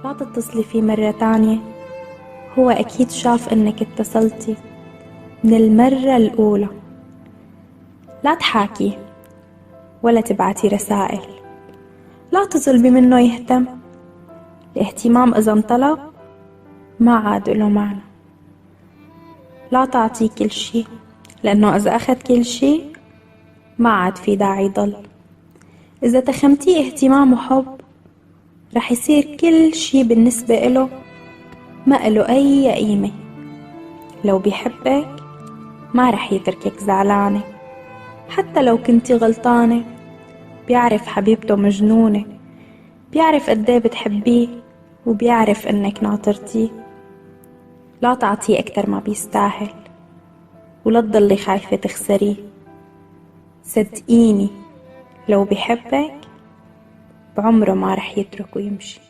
لا تتصلي فيه مرة تانية، هو أكيد شاف إنك اتصلتي من المرة الأولى. لا تحاكي ولا تبعتي رسائل، لا تطلبي منه يهتم. الاهتمام إذا انطلب ما عاد له معنى. لا تعطيه كل شي، لأنه إذا أخذ كل شي ما عاد في داعي يضل. إذا تخمتيه اهتمام وحب رح يصير كل شي بالنسبة إله ما إله أي قيمة. لو بيحبك ما رح يتركك زعلانة، حتى لو كنتي غلطانة. بيعرف حبيبته مجنونة، بيعرف قديه بتحبيه، وبيعرف إنك ناطرتيه. لا تعطيه أكتر ما بيستاهل، ولا تضلي خايفة تخسريه. صدقيني لو بيحبك بعمره ما رح يترك ويمشي.